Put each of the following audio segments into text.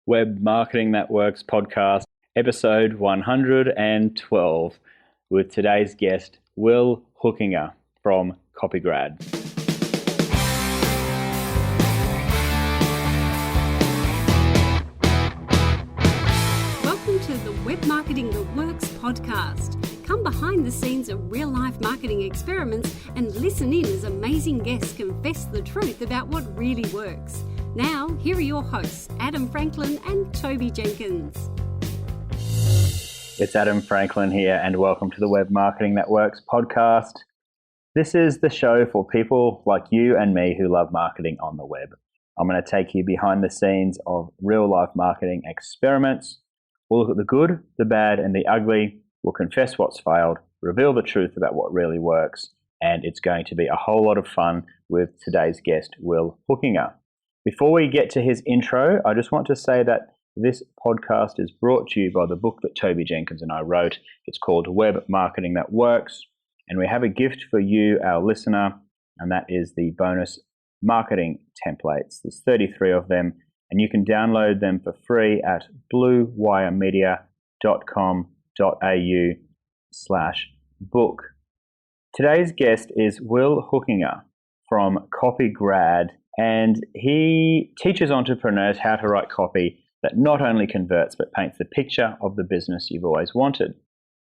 Web Marketing That Works podcast, episode 112, with today's guest, Will Hoekenga from CopyGrad. Welcome to the Web Marketing That Works podcast. Come behind the scenes of real-life marketing experiments and listen in as amazing guests confess the truth about what really works. Now, here are your hosts, Adam Franklin and Toby Jenkins. It's Adam Franklin here, and welcome to the Web Marketing That Works podcast. This is the show for people like you and me who love marketing on the web. I'm going to take you behind the scenes of real-life marketing experiments. We'll look at the good, the bad, and the ugly. We'll confess what's failed, reveal the truth about what really works, and it's going to be a whole lot of fun with today's guest, Will Hoekenga. Before we get to his intro, I just want to say that this podcast is brought to you by the book that Toby Jenkins and I wrote. It's called Web Marketing That Works, and we have a gift for you, our listener, and that is the bonus marketing templates. There's 33 of them, and you can download them for free at bluewiremedia.com.au/book. Today's guest is Will Hoekenga from CopyGrad, and he teaches entrepreneurs how to write copy that not only converts but paints the picture of the business you've always wanted.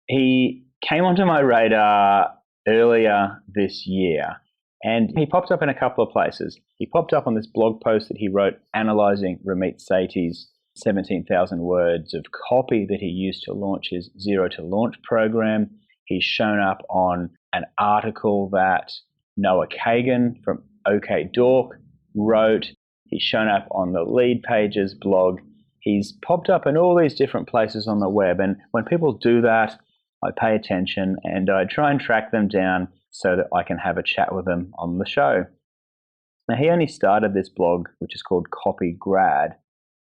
He came onto my radar earlier this year, and he popped up in a couple of places. He popped up on this blog post that he wrote analyzing Ramit Sethi's 17,000 words of copy that he used to launch his Zero to Launch program. He's shown up on an article that Noah Kagan from OK Dork wrote. He's shown up on the Lead Pages blog. He's popped up in all these different places on the web. And when people do that, I pay attention and I try and track them down so that I can have a chat with them on the show. Now, he only started this blog, which is called CopyGrad,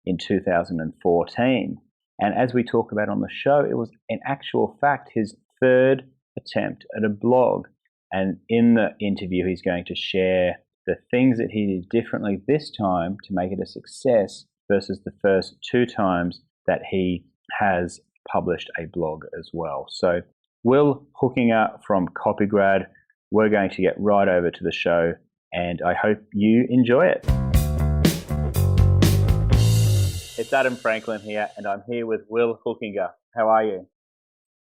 in 2014. And as we talk about on the show, it was in actual fact his third attempt at a blog. And in the interview, he's going to share the things that he did differently this time to make it a success versus the first two times that he has published a blog as well. So Will Hoekenga from CopyGrad, we're going to get right over to the show, and I hope you enjoy it. It's Adam Franklin here, and I'm here with Will Hoekenga. How are you?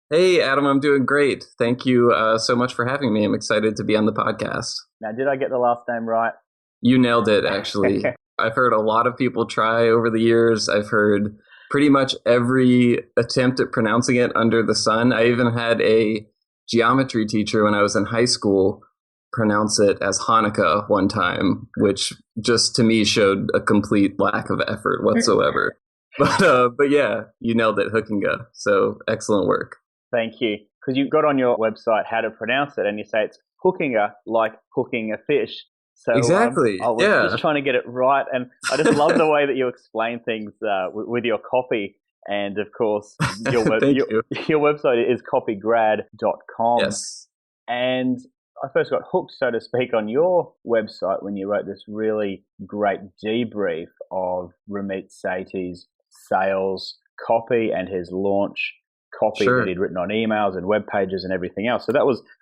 Hey, Adam, I'm doing great. Thank you so much for having me. I'm excited to be on the podcast. Now, did I get the last name right? You nailed it, actually. I've heard a lot of people try over the years. I've heard pretty much every attempt at pronouncing it under the sun. I even had a geometry teacher when I was in high school pronounce it as Hanukkah one time, which just to me showed a complete lack of effort whatsoever. But yeah, you nailed it, Hoekenga. So excellent work. Thank you. Because you got on your website how to pronounce it, and you say it's Hoekenga, like hooking a fish. So exactly. I was just trying to get it right, and I just love the way that you explain things with your copy. And of course, your website is copygrad.com. Yes. And I first got hooked, so to speak, on your website when you wrote this really great debrief of Ramit Sethi's sales copy and his launch copy that he'd written on emails and web pages and everything else. So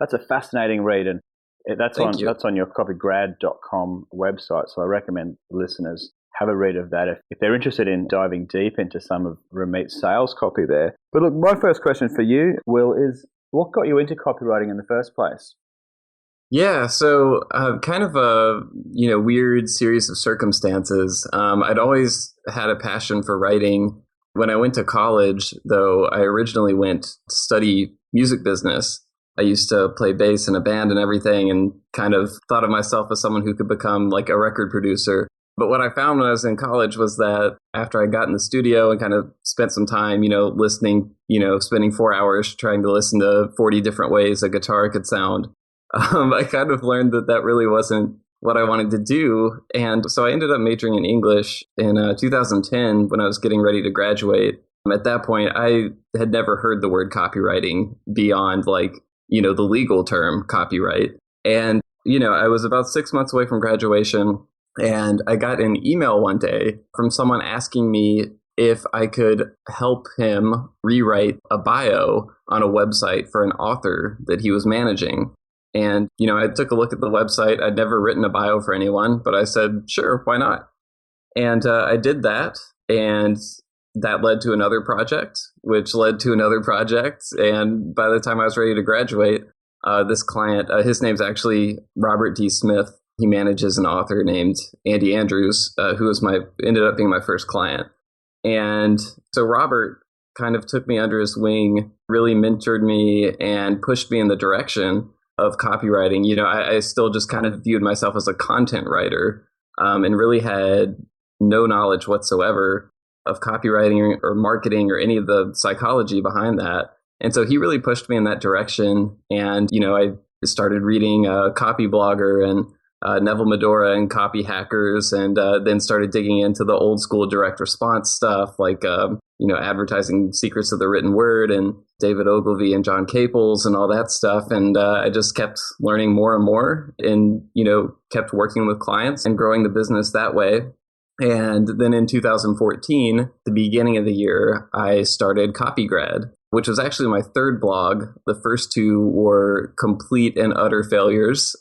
that's a fascinating read, and that's on your copygrad.com website. So I recommend listeners have a read of that if they're interested in diving deep into some of Ramit's sales copy there. But look, my first question for you, Will, is what got you into copywriting in the first place? Yeah, so kind of a weird series of circumstances. I'd always had a passion for writing. When I went to college, though, I originally went to study music business. I used to play bass in a band and everything, and kind of thought of myself as someone who could become like a record producer. But what I found when I was in college was that after I got in the studio and kind of spent some time, listening, spending 4 hours trying to listen to 40 different ways a guitar could sound, I kind of learned that really wasn't what I wanted to do. And so I ended up majoring in English in 2010 when I was getting ready to graduate. At that point, I had never heard the word copywriting beyond the legal term copyright. And, I was about 6 months away from graduation, and I got an email one day from someone asking me if I could help him rewrite a bio on a website for an author that he was managing. And, I took a look at the website. I'd never written a bio for anyone, but I said, sure, why not? And I did that. And that led to another project, which led to another project. And by the time I was ready to graduate, this client, his name's actually Robert D. Smith. He manages an author named Andy Andrews, who ended up being my first client. And so Robert kind of took me under his wing, really mentored me and pushed me in the direction of copywriting. I still just kind of viewed myself as a content writer, and really had no knowledge whatsoever of copywriting or marketing or any of the psychology behind that. And so he really pushed me in that direction. And, I started reading Copy Blogger and Neville Medora and Copy Hackers, and then started digging into the old school direct response stuff like, advertising secrets of the written word and David Ogilvy and John Caples and all that stuff. And I just kept learning more and more and, kept working with clients and growing the business that way. And then in 2014, the beginning of the year, I started CopyGrad, which was actually my third blog. The first two were complete and utter failures.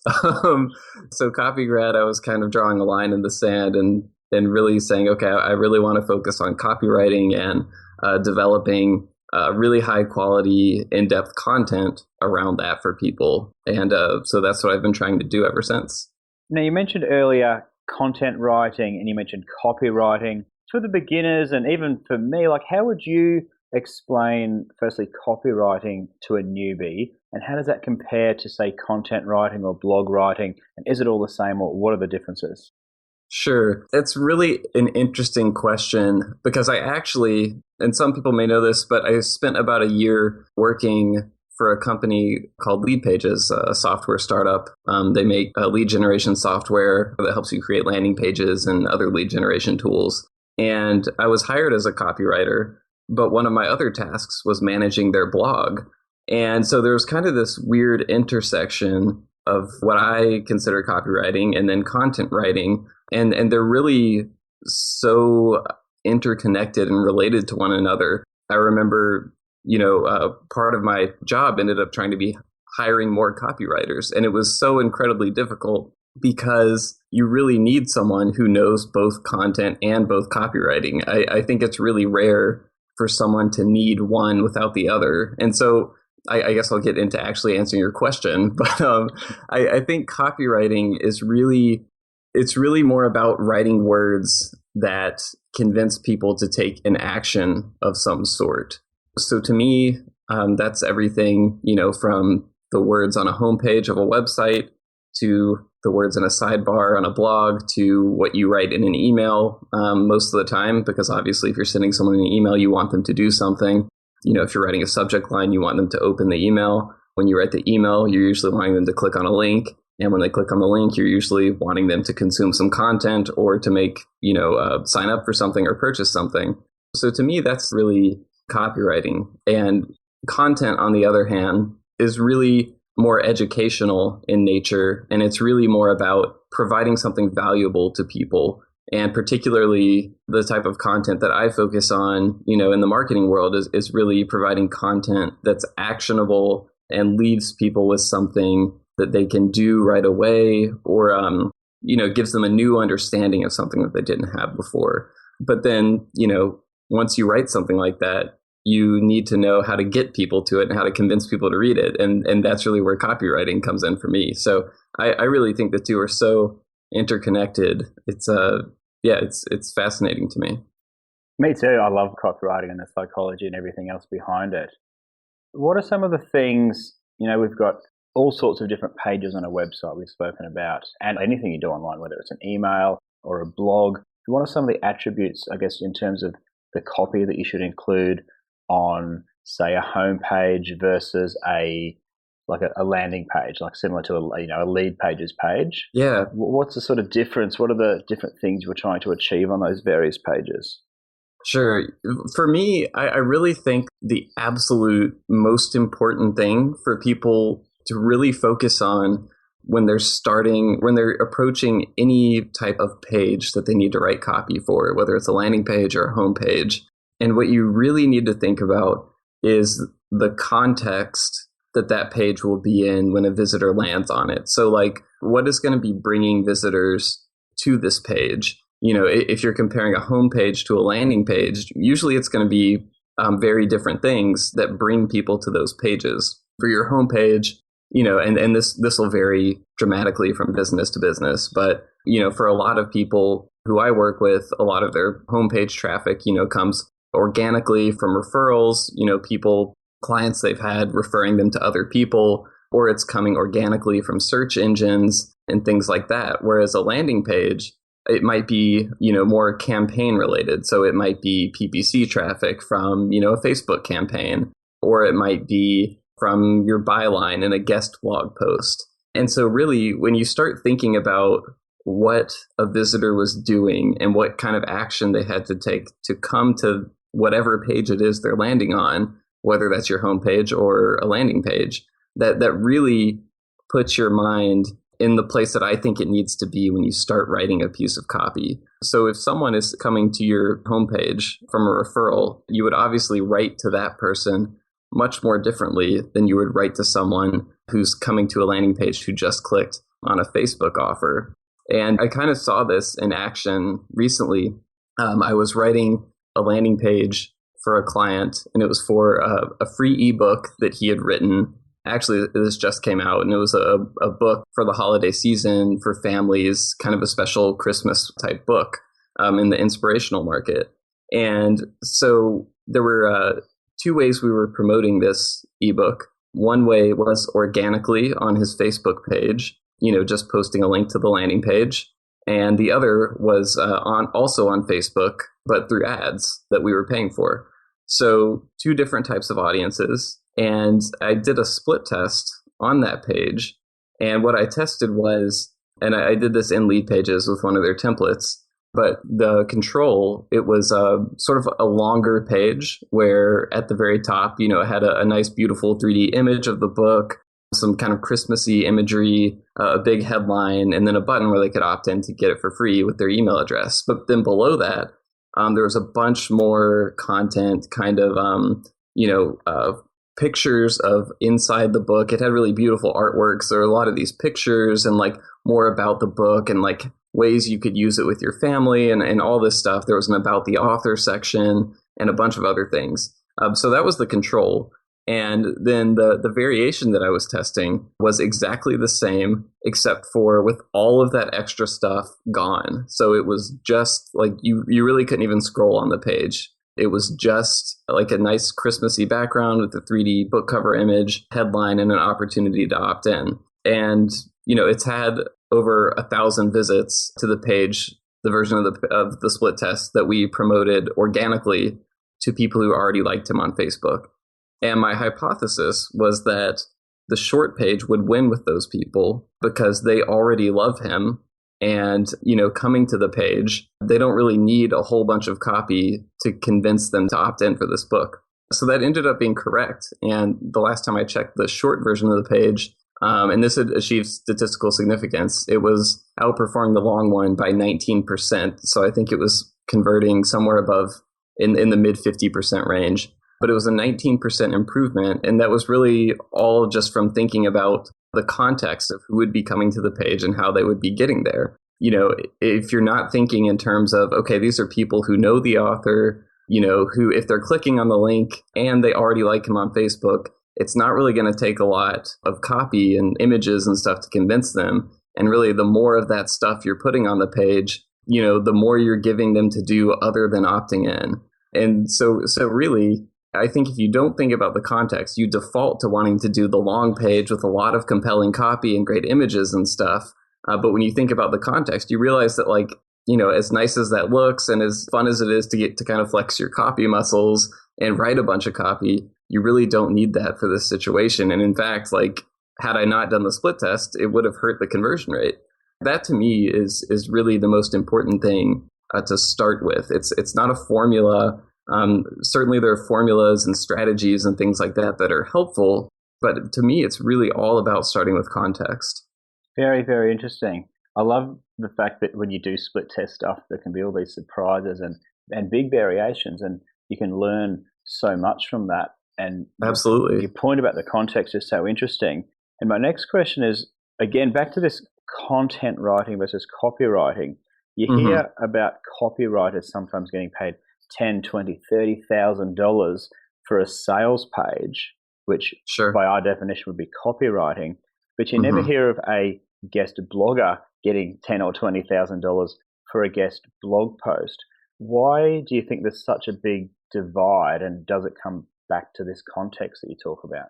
So CopyGrad, I was kind of drawing a line in the sand and really saying, okay, I really want to focus on copywriting and developing really high quality, in-depth content around that for people. And so that's what I've been trying to do ever since. Now, you mentioned earlier content writing and you mentioned copywriting. For the beginners and even for me, how would you explain, firstly, copywriting to a newbie, and how does that compare to, say, content writing or blog writing? And is it all the same, or what are the differences? Sure. It's really an interesting question because I actually, and some people may know this, but I spent about a year working for a company called Lead Pages, a software startup. They make lead generation software that helps you create landing pages and other lead generation tools. And I was hired as a copywriter, but one of my other tasks was managing their blog. And so there was kind of this weird intersection of what I consider copywriting and then content writing. And they're really so interconnected and related to one another. I remember, part of my job ended up trying to be hiring more copywriters. And it was so incredibly difficult because you really need someone who knows both content and both copywriting. I think it's really rare for someone to need one without the other. And so I guess I'll get into actually answering your question. But I think copywriting is it's really more about writing words that convince people to take an action of some sort. So to me, that's everything, from the words on a homepage of a website to the words in a sidebar on a blog to what you write in an email most of the time, because obviously if you're sending someone an email, you want them to do something. If you're writing a subject line, you want them to open the email. When you write the email, you're usually wanting them to click on a link. And when they click on the link, you're usually wanting them to consume some content or to make, sign up for something or purchase something. So to me, that's really copywriting. And content, on the other hand, is really more educational in nature. And it's really more about providing something valuable to people. And particularly the type of content that I focus on, in the marketing world is really providing content that's actionable and leaves people with something that they can do right away or, gives them a new understanding of something that they didn't have before. But then, once you write something like that, you need to know how to get people to it and how to convince people to read it. And that's really where copywriting comes in for me. So I really think the two are so interconnected. It's fascinating to me. Me too. I love copywriting and the psychology and everything else behind it. What are some of the things, we've got all sorts of different pages on a website we've spoken about, and anything you do online, whether it's an email or a blog. What are some of the attributes, I guess, in terms of the copy that you should include on, say, a homepage versus a landing page, like similar to a lead pages page? Yeah. What's the sort of difference? What are the different things you're trying to achieve on those various pages? Sure. For me, I really think the absolute most important thing for people to really focus on when they're approaching any type of page that they need to write copy for, whether it's a landing page or a home page, And what you really need to think about is the context that that page will be in when a visitor lands on it. So like, what is going to be bringing visitors to this page? You know, if you're comparing a home page to a landing page, usually it's going to be very different things that bring people to those pages. For your home page, you know, and this will vary dramatically from business to business, but you know, for a lot of people who I work with, a lot of their homepage traffic, you know, comes organically from referrals, you know, clients they've had referring them to other people, or it's coming organically from search engines and things like that. Whereas a landing page, it might be, you know, more campaign related. So it might be PPC traffic from, you know, a Facebook campaign, or it might be from your byline in a guest blog post. And so really, when you start thinking about what a visitor was doing and what kind of action they had to take to come to whatever page it is they're landing on, whether that's your homepage or a landing page, that really puts your mind in the place that I think it needs to be when you start writing a piece of copy. So if someone is coming to your homepage from a referral, you would obviously write to that person much more differently than you would write to someone who's coming to a landing page who just clicked on a Facebook offer. And I kind of saw this in action recently. I was writing a landing page for a client, and it was for a free ebook that he had written. Actually, this just came out, and it was a book for the holiday season for families, kind of a special Christmas type book in the inspirational market. And so there were two ways we were promoting this ebook. One way was organically on his Facebook page, you know, just posting a link to the landing page. And the other was also on Facebook, but through ads that we were paying for. So two different types of audiences. And I did a split test on that page. And what I tested was, and I did this in Lead Pages with one of their templates, but the control, it was sort of a longer page where at the very top, you know, it had a nice, beautiful 3D image of the book, some kind of Christmassy imagery, a big headline, and then a button where they could opt in to get it for free with their email address. But then below that, there was a bunch more content, kind of, pictures of inside the book. It had really beautiful artwork. So there were a lot of these pictures and like more about the book and like ways you could use it with your family and all this stuff. There was an about the author section and a bunch of other things. So that was the control. And then the variation that I was testing was exactly the same, except for with all of that extra stuff gone. So it was just like you really couldn't even scroll on the page. It was just like a nice Christmassy background with a 3D book cover image, headline, and an opportunity to opt in. And, you know, it's had over 1,000 visits to the page, the version of the split test that we promoted organically to people who already liked him on Facebook. And my hypothesis was that the short page would win with those people because they already love him. And, you know, coming to the page, they don't really need a whole bunch of copy to convince them to opt in for this book. So that ended up being correct. And the last time I checked the short version of the page, and this had achieved statistical significance, it was outperforming the long one by 19%. So I think it was converting somewhere above in the mid 50% range. But it was a 19% improvement. And that was really all just from thinking about the context of who would be coming to the page and how they would be getting there. You know, if you're not thinking in terms of, okay, these are people who know the author, you know, who if they're clicking on the link and they already like him on Facebook, it's not really going to take a lot of copy and images and stuff to convince them. And really, the more of that stuff you're putting on the page, you know, the more you're giving them to do other than opting in. And so really, I think if you don't think about the context, you default to wanting to do the long page with a lot of compelling copy and great images and stuff. But when you think about the context, you realize that, like, you know, as nice as that looks and as fun as it is to get to kind of flex your copy muscles and write a bunch of copy, you really don't need that for this situation. And in fact, like, had I not done the split test, it would have hurt the conversion rate. That to me is really the most important thing to start with. It's not a formula. Certainly there are formulas and strategies and things like that are helpful, but to me, it's really all about starting with context. Very, very interesting. I love the fact that when you do split test stuff, there can be all these surprises and big variations. And you can learn so much from that. And absolutely, your point about the context is so interesting. And my next question is, again, back to this content writing versus copywriting. You hear about copywriters sometimes getting paid $10,000, $20,000, $30,000 for a sales page, which by our definition would be copywriting. But you never hear of a guest blogger getting $10,000 or $20,000 for a guest blog post. Why do you think there's such a big divide, and does it come back to this context that you talk about?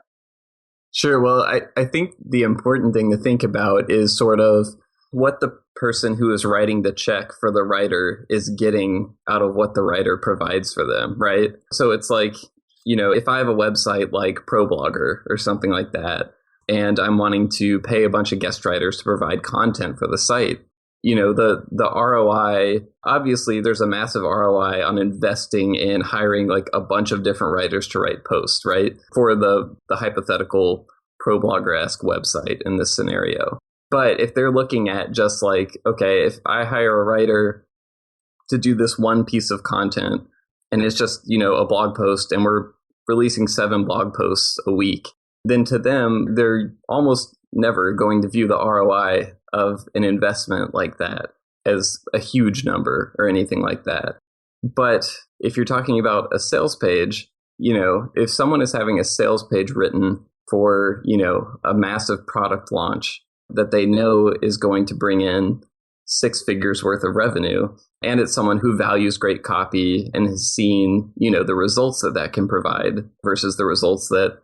Sure. Well, I think the important thing to think about is sort of what the person who is writing the check for the writer is getting out of what the writer provides for them, right? So it's like, if I have a website like ProBlogger or something like that, and I'm wanting to pay a bunch of guest writers to provide content for the site, the ROI, obviously there's a massive ROI on investing in hiring like a bunch of different writers to write posts, right? For the hypothetical ProBlogger-esque website in this scenario. But if they're looking at just like, okay, if I hire a writer to do this one piece of content and it's just, a blog post and we're releasing 7 blog posts a week, then to them, they're almost never going to view the ROI of an investment like that as a huge number or anything like that. But if you're talking about a sales page, if someone is having a sales page written for, a massive product launch that they know is going to bring in 6 figures worth of revenue, and it's someone who values great copy and has seen, the results that can provide versus the results that,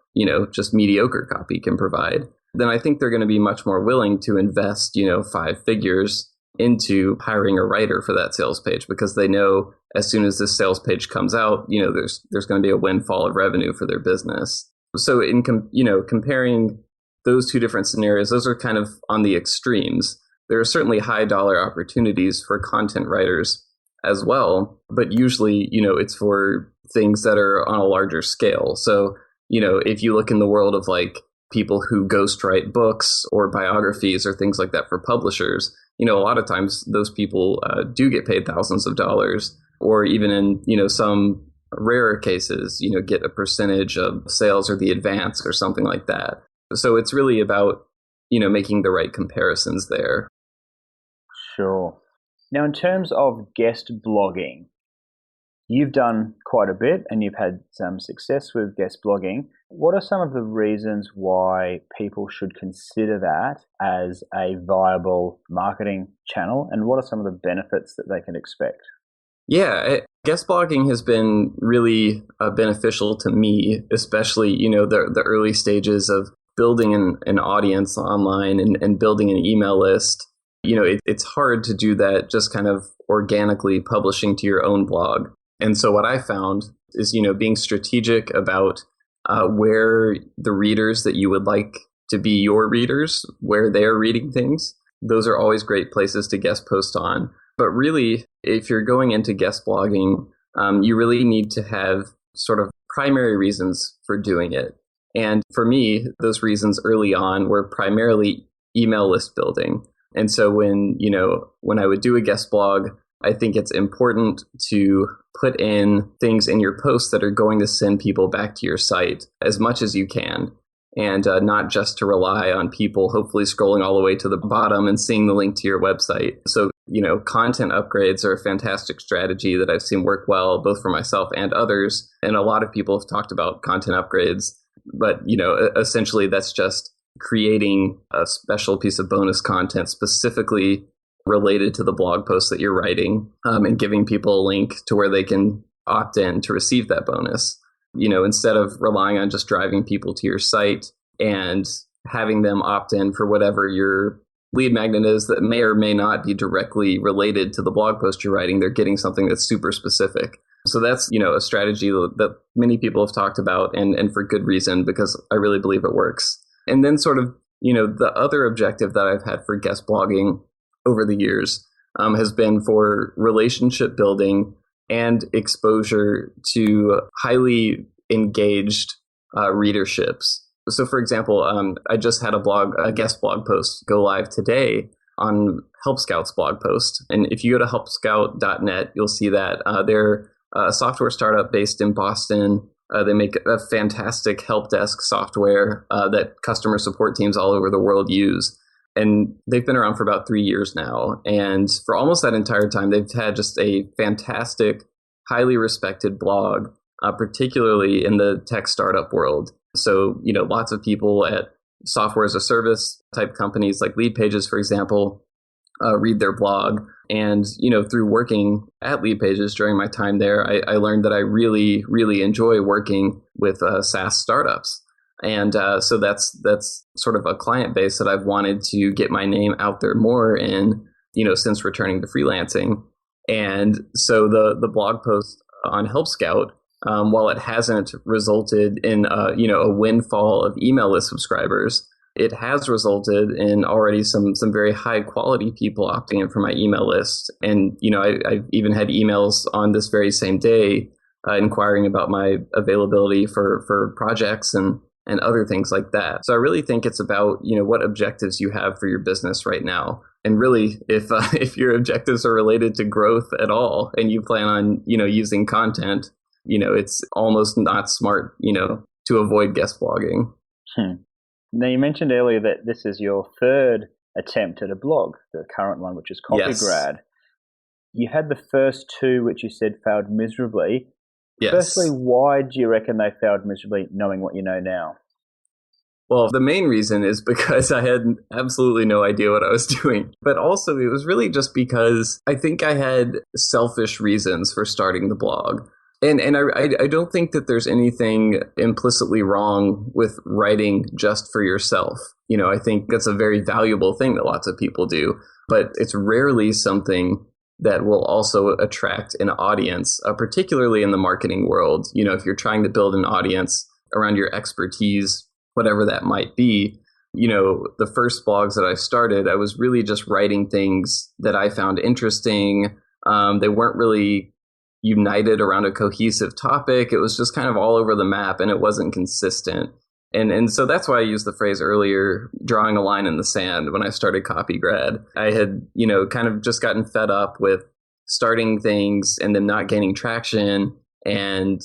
just mediocre copy can provide, then I think they're going to be much more willing to invest, 5 figures into hiring a writer for that sales page, because they know as soon as this sales page comes out, there's going to be a windfall of revenue for their business. So in comparing those two different scenarios, those are kind of on the extremes. There are certainly high dollar opportunities for content writers as well, but usually, it's for things that are on a larger scale. So, if you look in the world of like people who ghostwrite books or biographies or things like that for publishers, a lot of times those people do get paid thousands of dollars, or even in, some rarer cases, get a percentage of sales or the advance or something like that. So it's really about, making the right comparisons there. Sure. Now, in terms of guest blogging, you've done quite a bit and you've had some success with guest blogging. What are some of the reasons why people should consider that as a viable marketing channel? And what are some of the benefits that they can expect? Yeah, guest blogging has been really beneficial to me, especially, the early stages of building an audience online and building an email list. It's hard to do that just kind of organically publishing to your own blog. And so what I found is, being strategic about where the readers that you would like to be your readers, where they're reading things, those are always great places to guest post on. But really, if you're going into guest blogging, you really need to have sort of primary reasons for doing it. And for me, those reasons early on were primarily email list building. And so when I would do a guest blog, I think it's important to put in things in your posts that are going to send people back to your site as much as you can, and not just to rely on people hopefully scrolling all the way to the bottom and seeing the link to your website. So, content upgrades are a fantastic strategy that I've seen work well, both for myself and others. And a lot of people have talked about content upgrades, but, essentially that's just creating a special piece of bonus content specifically related to the blog post that you're writing, and giving people a link to where they can opt in to receive that bonus. Instead of relying on just driving people to your site and having them opt in for whatever your lead magnet is that may or may not be directly related to the blog post you're writing, they're getting something that's super specific. So that's, a strategy that many people have talked about, and for good reason, because I really believe it works. And then sort of, the other objective that I've had for guest blogging over the years has been for relationship building and exposure to highly engaged readerships. So, for example, I just had a guest blog post go live today on Help Scout's blog post. And if you go to helpscout.net, you'll see that they're a software startup based in Boston. They make a fantastic help desk software that customer support teams all over the world use. And they've been around for about 3 years now. And for almost that entire time, they've had just a fantastic, highly respected blog, particularly in the tech startup world. So, lots of people at software as a service type companies like Lead Pages, for example, read their blog. And, through working at Lead Pages during my time there, I learned that I really, really enjoy working with SaaS startups. And so that's sort of a client base that I've wanted to get my name out there more in, since returning to freelancing. And so the blog post on Help Scout, while it hasn't resulted in a windfall of email list subscribers, it has resulted in already some very high quality people opting in for my email list. And I've even had emails on this very same day inquiring about my availability for projects and other things like that. So I really think it's about what objectives you have for your business right now. And really, if your objectives are related to growth at all, and you plan on using content, it's almost not smart to avoid guest blogging. Now, you mentioned earlier that this is your third attempt at a blog, the current one, which is CopyGrad. Yes. You had the first two, which you said failed miserably. Yes. Firstly, why do you reckon they failed miserably, knowing what you know now? Well, the main reason is because I had absolutely no idea what I was doing. But also, it was really just because I think I had selfish reasons for starting the blog. And I don't think that there's anything implicitly wrong with writing just for yourself. I think that's a very valuable thing that lots of people do. But it's rarely something that will also attract an audience, particularly in the marketing world. If you're trying to build an audience around your expertise, whatever that might be, the first blogs that I started, I was really just writing things that I found interesting. They weren't really united around a cohesive topic. It was just kind of all over the map, and it wasn't consistent. And so that's why I used the phrase earlier, drawing a line in the sand, when I started CopyGrad. I had, kind of just gotten fed up with starting things and then not gaining traction, and,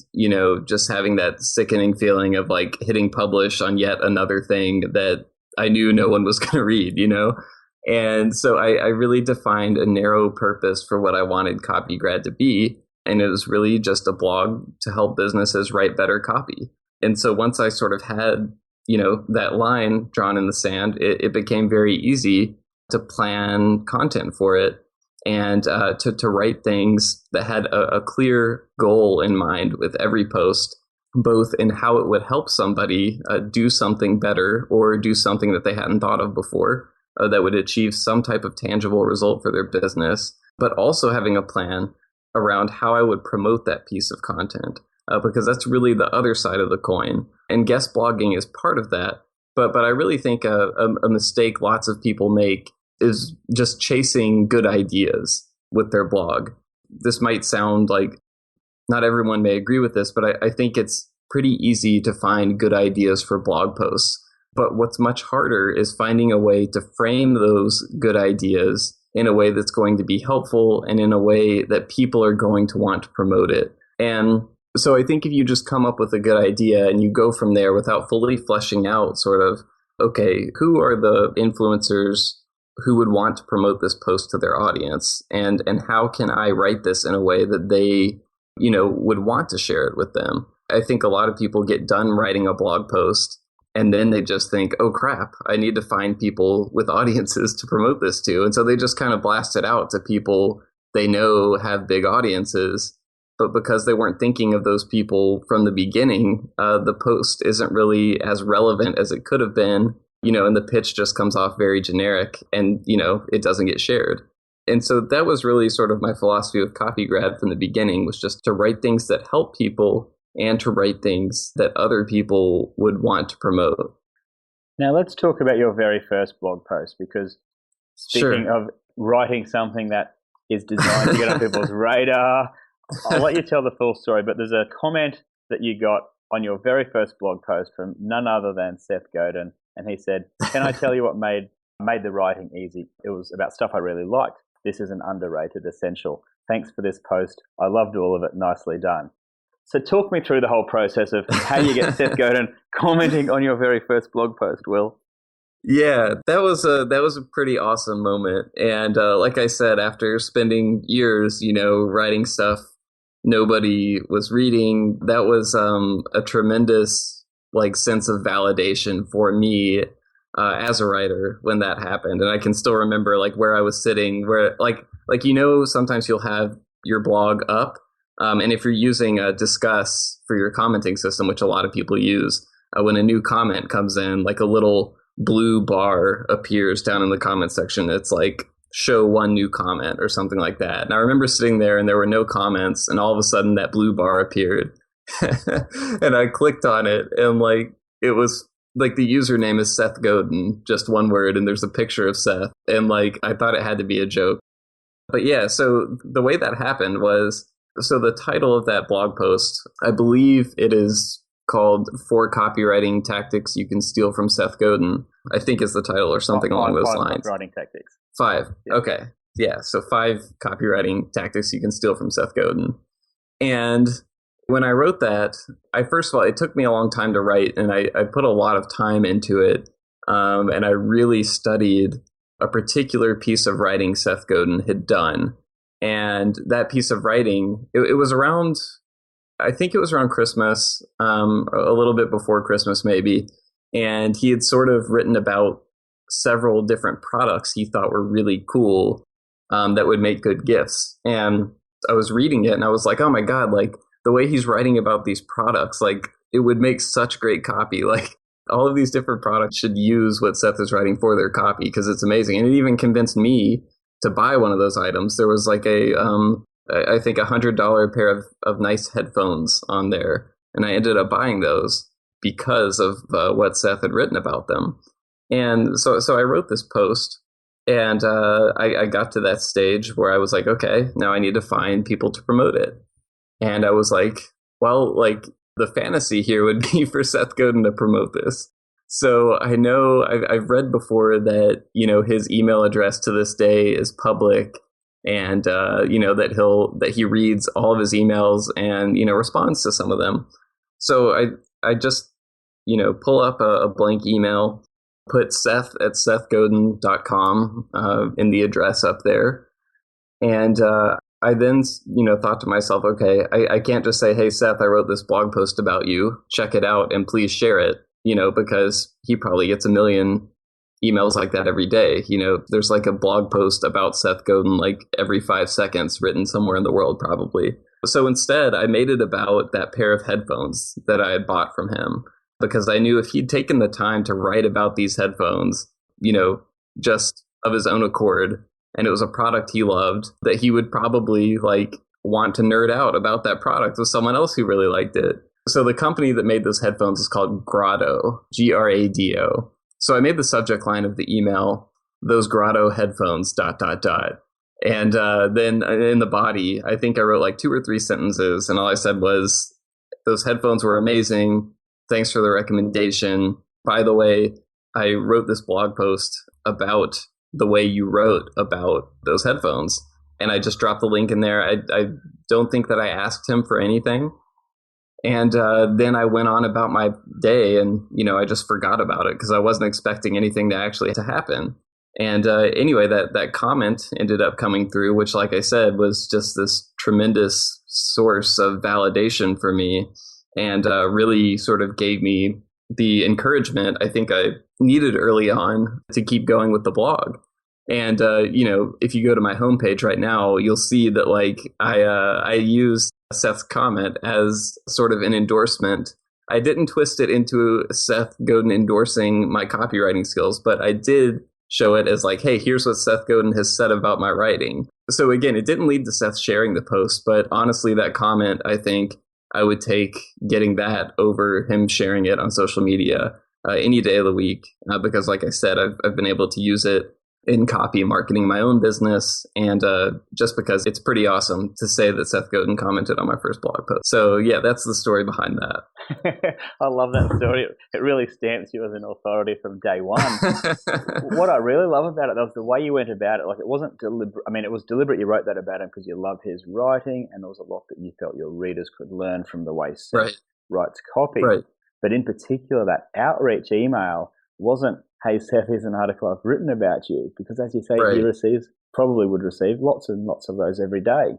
just having that sickening feeling of like hitting publish on yet another thing that I knew no one was going to read, And so I really defined a narrow purpose for what I wanted CopyGrad to be. And it was really just a blog to help businesses write better copy. And so once I sort of had, that line drawn in the sand, it became very easy to plan content for it and to write things that had a clear goal in mind with every post, both in how it would help somebody do something better or do something that they hadn't thought of before that would achieve some type of tangible result for their business, but also having a plan around how I would promote that piece of content, because that's really the other side of the coin. And guest blogging is part of that. But I really think a mistake lots of people make is just chasing good ideas with their blog. This might sound like not everyone may agree with this, but I think it's pretty easy to find good ideas for blog posts. But what's much harder is finding a way to frame those good ideas in a way that's going to be helpful and in a way that people are going to want to promote it. And so I think if you just come up with a good idea and you go from there without fully fleshing out sort of, okay, who are the influencers who would want to promote this post to their audience? And how can I write this in a way that they, would want to share it with them? I think a lot of people get done writing a blog post and then they just think, oh crap, I need to find people with audiences to promote this to. And so they just kind of blast it out to people they know have big audiences. But because they weren't thinking of those people from the beginning, the post isn't really as relevant as it could have been, and the pitch just comes off very generic and, it doesn't get shared. And so that was really sort of my philosophy with CopyGrad from the beginning, was just to write things that help people and to write things that other people would want to promote. Now let's talk about your very first blog post, because speaking of writing something that is designed to get on people's radar, I'll let you tell the full story, but there's a comment that you got on your very first blog post from none other than Seth Godin, and he said, "Can I tell you what made the writing easy? It was about stuff I really liked. This is an underrated essential." Thanks for this post. I loved all of it. Nicely done. So talk me through the whole process of how you get Seth Godin commenting on your very first blog post, Will. Yeah, that was a pretty awesome moment. And like I said, after spending years, writing stuff nobody was reading, that was a tremendous sense of validation for me as a writer when that happened. And I can still remember where I was sitting, where sometimes you'll have your blog up, and if you're using Discuss for your commenting system, which a lot of people use, when a new comment comes in, a little blue bar appears down in the comment section. It's show one new comment or something like that. And I remember sitting there and there were no comments, and all of a sudden that blue bar appeared. And I clicked on it, and it was the username is Seth Godin, just one word, and there's a picture of Seth. And I thought it had to be a joke. But yeah, so the way that happened was, so the title of that blog post, I believe it is called 4 Copywriting Tactics You Can Steal from Seth Godin, I think is the title, or something along those lines. Copywriting tactics. 5. Yeah. Okay. Yeah. So 5 copywriting tactics you can steal from Seth Godin. And when I wrote that, first of all, it took me a long time to write, and I put a lot of time into it. And I really studied a particular piece of writing Seth Godin had done. And that piece of writing, it was around, I think it was around Christmas, a little bit before Christmas maybe. And he had sort of written about several different products he thought were really cool, that would make good gifts. And I was reading it and I was like, oh my God, the way he's writing about these products, it would make such great copy. All of these different products should use what Seth is writing for their copy, because it's amazing. And it even convinced me to buy one of those items. There was I think $100 pair of nice headphones on there. And I ended up buying those because of what Seth had written about them. And so I wrote this post, and I got to that stage where I was like, okay, now I need to find people to promote it. And I was like, well, the fantasy here would be for Seth Godin to promote this. So I know I've read before that, his email address to this day is public, and, that he reads all of his emails and, responds to some of them. So I just, pull up a blank email, put Seth at sethgodin.com in the address up there. And I then, thought to myself, okay, I can't just say, hey, Seth, I wrote this blog post about you. Check it out and please share it, because he probably gets a million emails like that every day. There's a blog post about Seth Godin every 5 seconds written somewhere in the world probably. So instead, I made it about that pair of headphones that I had bought from him, because I knew if he'd taken the time to write about these headphones, just of his own accord, and it was a product he loved, that he would probably want to nerd out about that product with someone else who really liked it. So the company that made those headphones is called Grado, Grado. So I made the subject line of the email, those Grado headphones, ... And then in the body, I think I wrote 2 or 3 sentences, and all I said was, those headphones were amazing. Thanks for the recommendation. By the way, I wrote this blog post about the way you wrote about those headphones. And I just dropped the link in there. I don't think that I asked him for anything. And then I went on about my day, and, I just forgot about it because I wasn't expecting anything to actually to happen. And anyway, that comment ended up coming through, which, like I said, was just this tremendous source of validation for me, and really sort of gave me the encouragement I think I needed early on to keep going with the blog. And, if you go to my homepage right now, you'll see that I used Seth's comment as sort of an endorsement. I didn't twist it into Seth Godin endorsing my copywriting skills, but I did show it as hey, here's what Seth Godin has said about my writing. So again, it didn't lead to Seth sharing the post, but honestly, that comment, I think I would take getting that over him sharing it on social media any day of the week, because like I said, I've been able to use it in copy marketing my own business, and just because it's pretty awesome to say that Seth Godin commented on my first blog post. So yeah, that's the story behind that. I love that story. It really stamps you as an authority from day one. What I really love about it, though, was the way you went about it. Like, it wasn't deliberate. I mean, it was deliberate. You wrote that about him because you love his writing, and there was a lot that you felt your readers could learn from the way Seth Right. writes copy. Right. But in particular, that outreach email wasn't, "Hey, Seth, here's an article I've written about you," because, as you say, Right. he probably would receive lots and lots of those every day.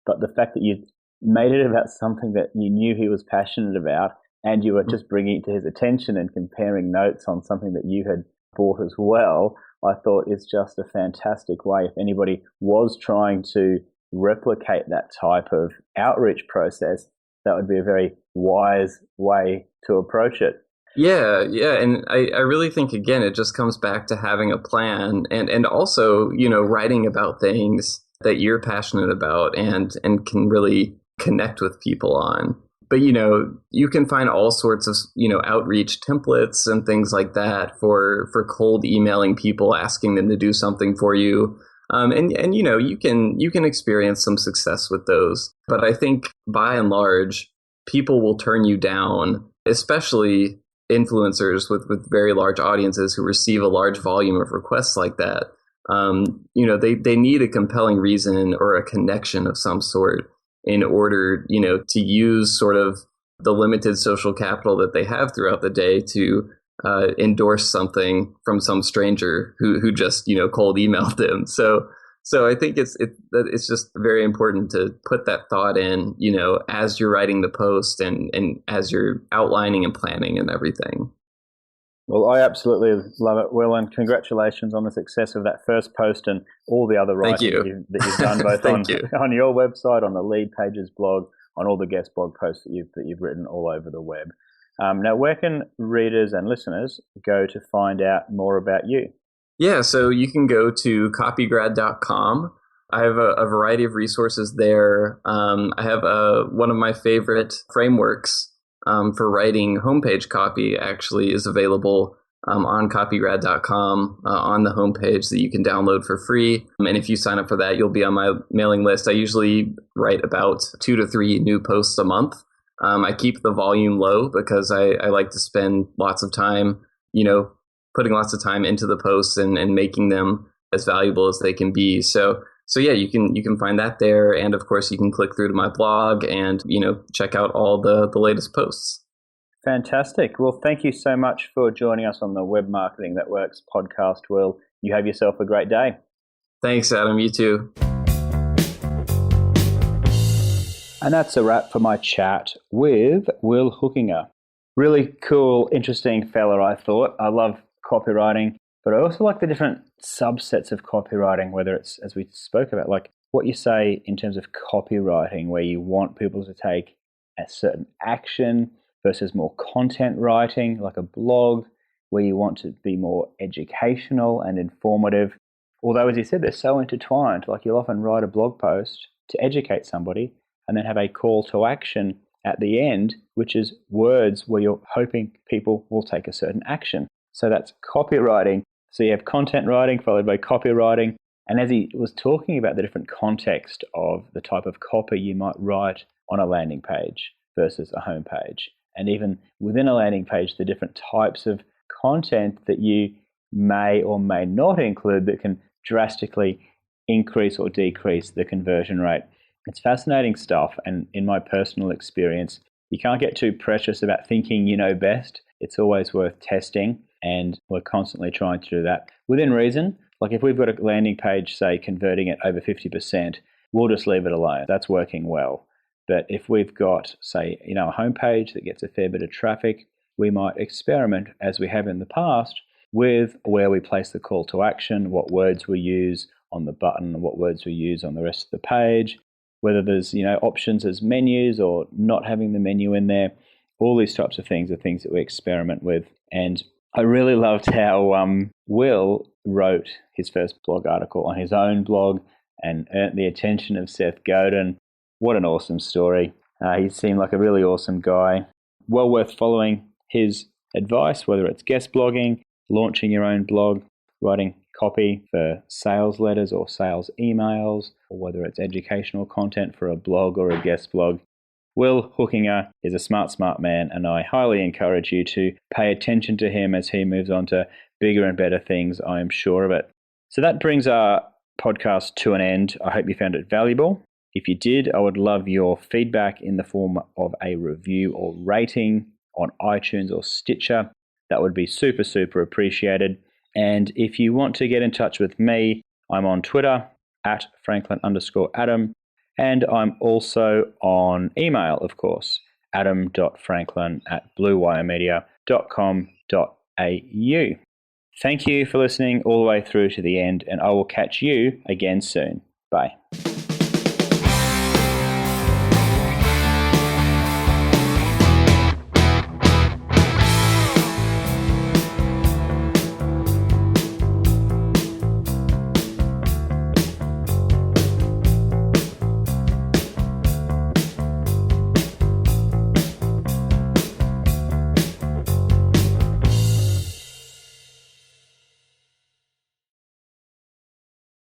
But the fact that you made it about something that you knew he was passionate about, and you were just bringing it to his attention and comparing notes on something that you had bought as well, I thought is just a fantastic way. If anybody was trying to replicate that type of outreach process, that would be a very wise way to approach it. Yeah. And I really think, again, it just comes back to having a plan and also, writing about things that you're passionate about and can really connect with people on. But, you can find all sorts of, outreach templates and things like that for cold emailing people, asking them to do something for you. And you can experience some success with those. But I think by and large, people will turn you down, especially influencers with very large audiences who receive a large volume of requests like that. They need a compelling reason or a connection of some sort in order, to use sort of the limited social capital that they have throughout the day to endorse something from some stranger who just, cold emailed them. So I think it's just very important to put that thought in, as you're writing the post and as you're outlining and planning and everything. Well, I absolutely love it, Will, and congratulations on the success of that first post and all the other writing that you've done, both on your website, on the Lead Pages blog, on all the guest blog posts that you've written all over the web. Now, where can readers and listeners go to find out more about you? Yeah, so you can go to CopyGrad.com. I have a variety of resources there. I have one of my favorite frameworks for writing homepage copy actually is available on CopyGrad.com on the homepage that you can download for free. And if you sign up for that, you'll be on my mailing list. I usually write about 2 to 3 new posts a month. I keep the volume low because I like to spend lots of time, putting lots of time into the posts and making them as valuable as they can be. So yeah, you can find that there. And of course, you can click through to my blog and, check out all the latest posts. Fantastic. Well, thank you so much for joining us on the Web Marketing That Works podcast, Will. You have yourself a great day. Thanks, Adam. You too. And that's a wrap for my chat with Will Hoekenga. Really cool, interesting fella, I thought. I love copywriting, but I also like the different subsets of copywriting, whether it's, as we spoke about, like what you say in terms of copywriting, where you want people to take a certain action versus more content writing, like a blog, where you want to be more educational and informative. Although, as you said, they're so intertwined. Like, you'll often write a blog post to educate somebody and then have a call to action at the end, which is words where you're hoping people will take a certain action. So that's copywriting. So you have content writing followed by copywriting. And as he was talking about the different context of the type of copy you might write on a landing page versus a home page, and even within a landing page, the different types of content that you may or may not include that can drastically increase or decrease the conversion rate. It's fascinating stuff. And in my personal experience, you can't get too precious about thinking you know best. It's always worth testing. And we're constantly trying to do that within reason. Like, if we've got a landing page, say, converting at over 50%, we'll just leave it alone. That's working well. But if we've got, say, a homepage that gets a fair bit of traffic, we might experiment, as we have in the past, with where we place the call to action, what words we use on the button, what words we use on the rest of the page, whether there's, options as menus or not having the menu in there. All these types of things are things that we experiment with. And I really loved how Will wrote his first blog article on his own blog and earned the attention of Seth Godin. What an awesome story. He seemed like a really awesome guy. Well worth following his advice, whether it's guest blogging, launching your own blog, writing copy for sales letters or sales emails, or whether it's educational content for a blog or a guest blog. Will Hoekenga is a smart man, and I highly encourage you to pay attention to him as he moves on to bigger and better things, I am sure of it. So that brings our podcast to an end. I hope you found it valuable. If you did, I would love your feedback in the form of a review or rating on iTunes or Stitcher. That would be super, super appreciated. And if you want to get in touch with me, I'm on Twitter at Franklin_Adam. And I'm also on email, of course, adam.franklin@bluewiremedia.com.au. Thank you for listening all the way through to the end, and I will catch you again soon. Bye.